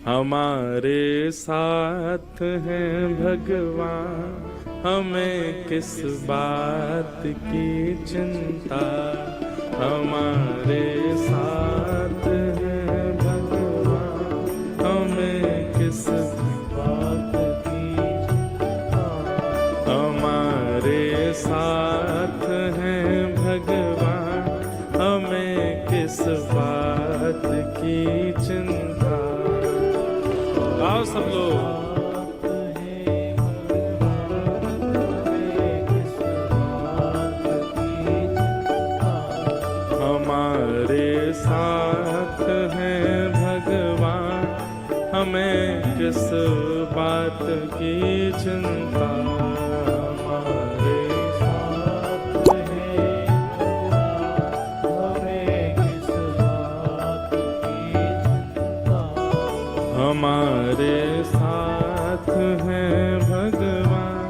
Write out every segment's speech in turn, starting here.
हमारे साथ हैं भगवान, हमें किस बात की चिंता। हमारे साथ हैं भगवान, हमें किस बात की चिंता। हमारे साथ हैं भगवान, हमें किस बात की चिंता। आओ सब लोग। हमारे साथ हैं भगवान, हमें किस बात की चिंता। हमारे साथ हैं हमें किस बात की चिंता। हमारे साथ हैं भगवान,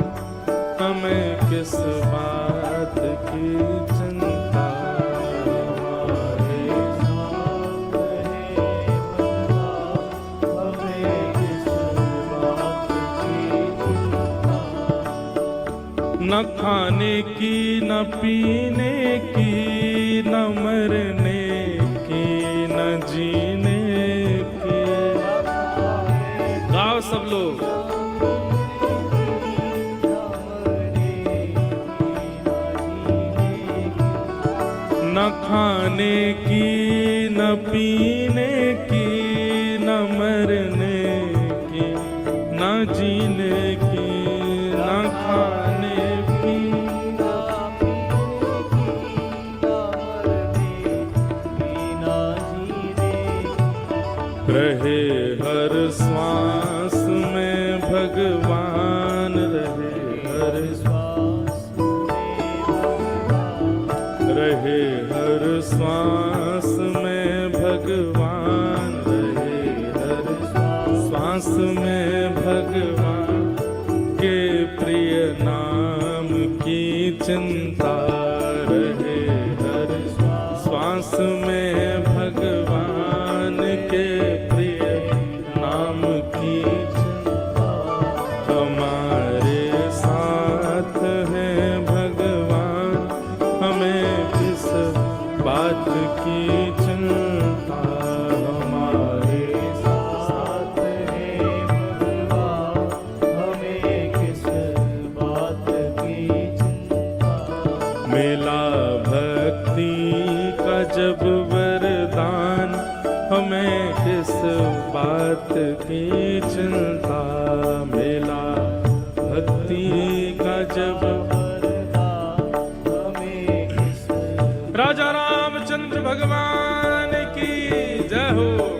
हमें किस बात की चिंता। न खाने की न पीने की, न मरने की न जीने की। गाओ सब लोग। न खाने की न पीने की, न मरने की न जीने की। न खाने रहे हर श्वास में भगवान, रहे हर श्वास रहे हर श्वास में भगवान, रहे हर श्वास में भगवान के प्रिय नाम की चिंता। रहे हर श्वास में भगवान के प्रिय नाम की चिंता। हमारे साथ हैं भगवान, हमें किस बात की चिंता। हमारे साथ हैं भगवान, हमें किस बात की चिंता। मिला भक्ति का जब वरदान, हमें किस बात की चिंता। मिला भक्ति का जब वरदान, हमें किस। राजा रामचंद्र भगवान की जय हो।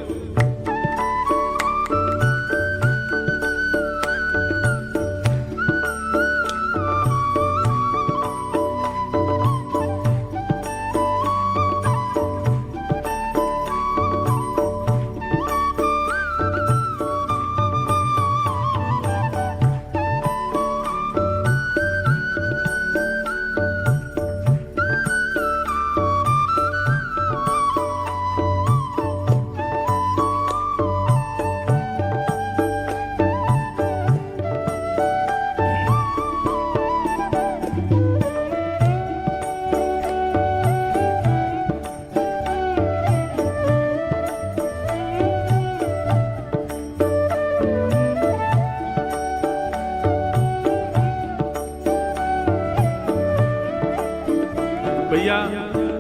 भैया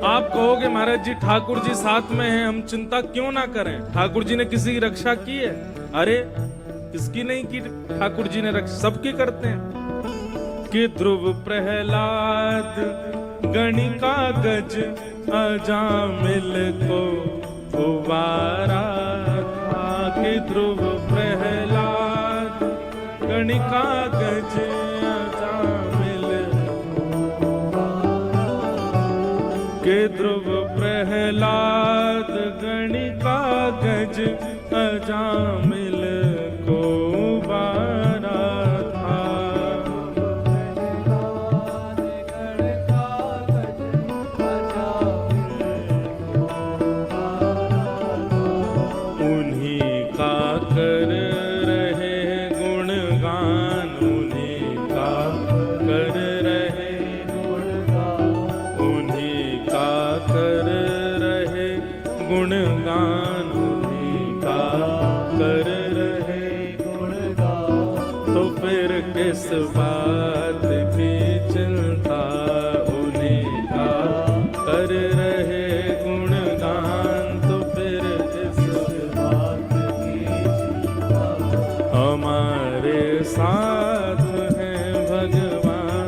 आप कहोगे महाराज जी ठाकुर जी साथ में हैं, हम चिंता क्यों ना करें। ठाकुर जी ने किसी की रक्षा की है? अरे किसकी नहीं की, ठाकुर जी ने रक्षा सबकी करते हैं। कि ध्रुव प्रहलाद गणिका गज अजामिल को उबारा था। कि ध्रुव प्रहलाद गणिका गज अजामिल, के ध्रुव प्रहलाद गणिका गज अजामिल को उबारा था। उन्हीं का गुणगान उन्हीं का कर रहे गुणगान, तो फिर किस बात की चिंता, उन्हीं का कर रहे गुणगान, तो फिर किस बात की चिंता। हमारे साथ हैं भगवान,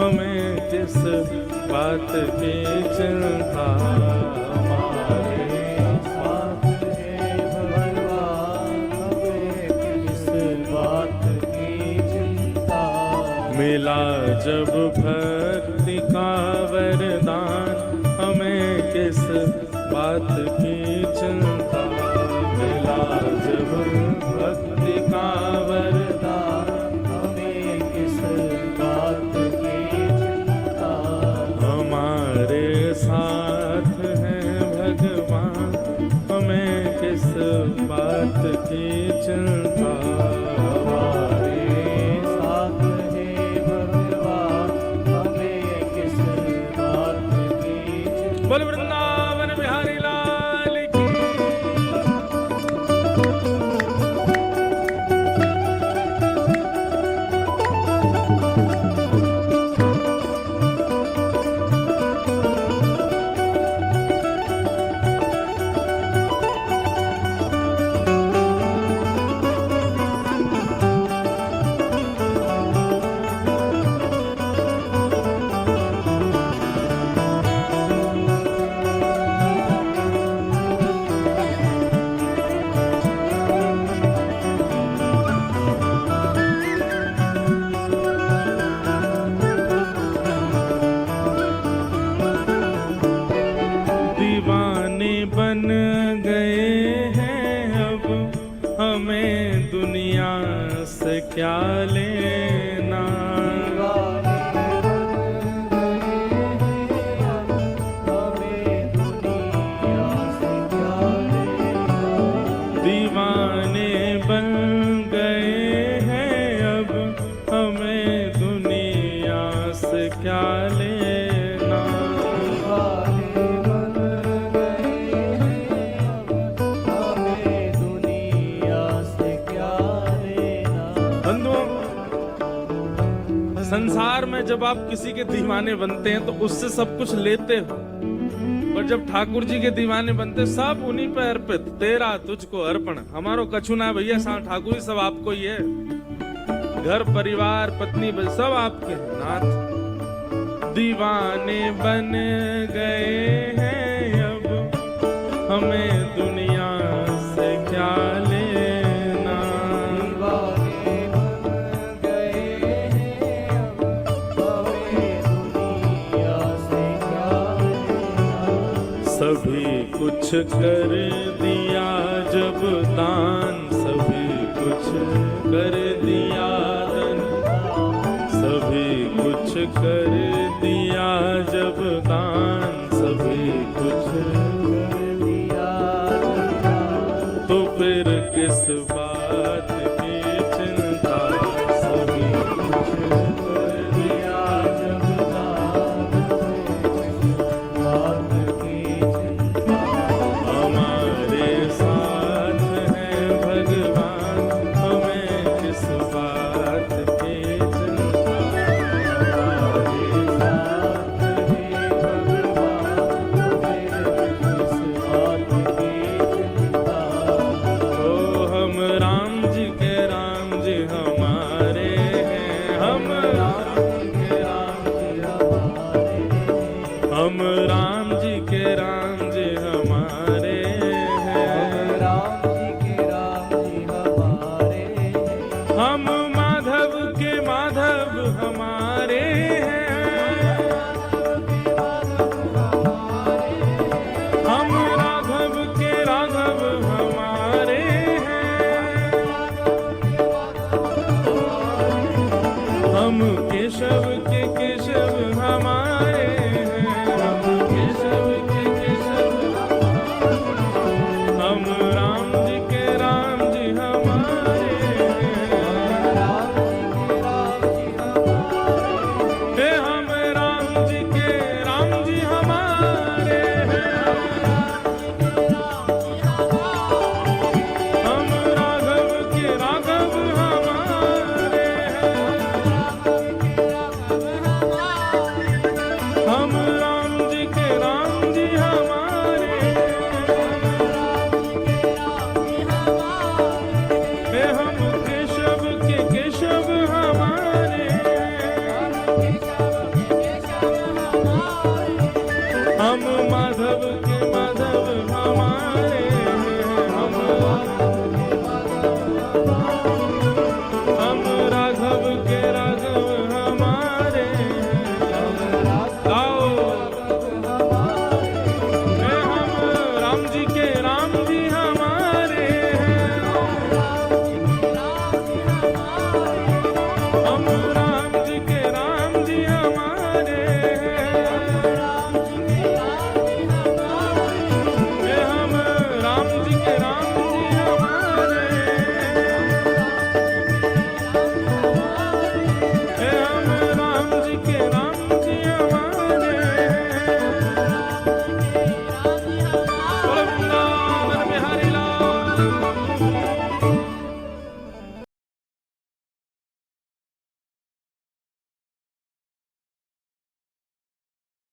हमें किस बात की चिंता। मिला जब भक्ति का वरदान, हमें किस बात की चिंता। मिला जब भक्ति का वरदान, हमें किस बात की चिंता। हमारे साथ हैं भगवान, हमें किस बात की चिंता। बोल वृंदावन बिहारी लाल की। दीवाने बन गए हैं अब, हमें दुनिया से क्या लेना। दीवाने बन गए हैं अब, हमें दुनिया से क्या लेना। संसार में जब आप किसी के दीवाने बनते हैं तो उससे सब कुछ लेते हो, पर जब ठाकुर जी के दीवाने बनते सब उन्हीं पे अर्पित। तेरा तुझको अर्पण, हमारो कछु ना भैया, ठाकुर जी सब आपको ही है। घर परिवार पत्नी सब आपके नाथ। दीवाने बन गए हैं अब, हमें दुनिया से क्या लेना। सभी कुछ कर दिया जब दान, सभी कुछ कर दिया दान, सभी कुछ कर दिया जब दान, सभी कुछ कर दिया, तो फिर किस बात की चिंता। सभी कुछ कर दिया जब दान, बात की चिंता। हमारे साथ हैं भगवान, हमें किस बात की चिंता। हमारे साथ हैं भगवान, हमें किस बात की चिंता। ओ हम राम जी के राम जी हमारे हैं, हम राम जी के राम जी हमारे हैं, हम राम जी के राम जी हमारे हैं, राम जी के राम जी हमारे हैं, हम माधव के माधव हमारे हैं, हम राघव के राघव हमारे हैं, हम केशव के केशव हमारे हैं, हम केशव के केशव, हम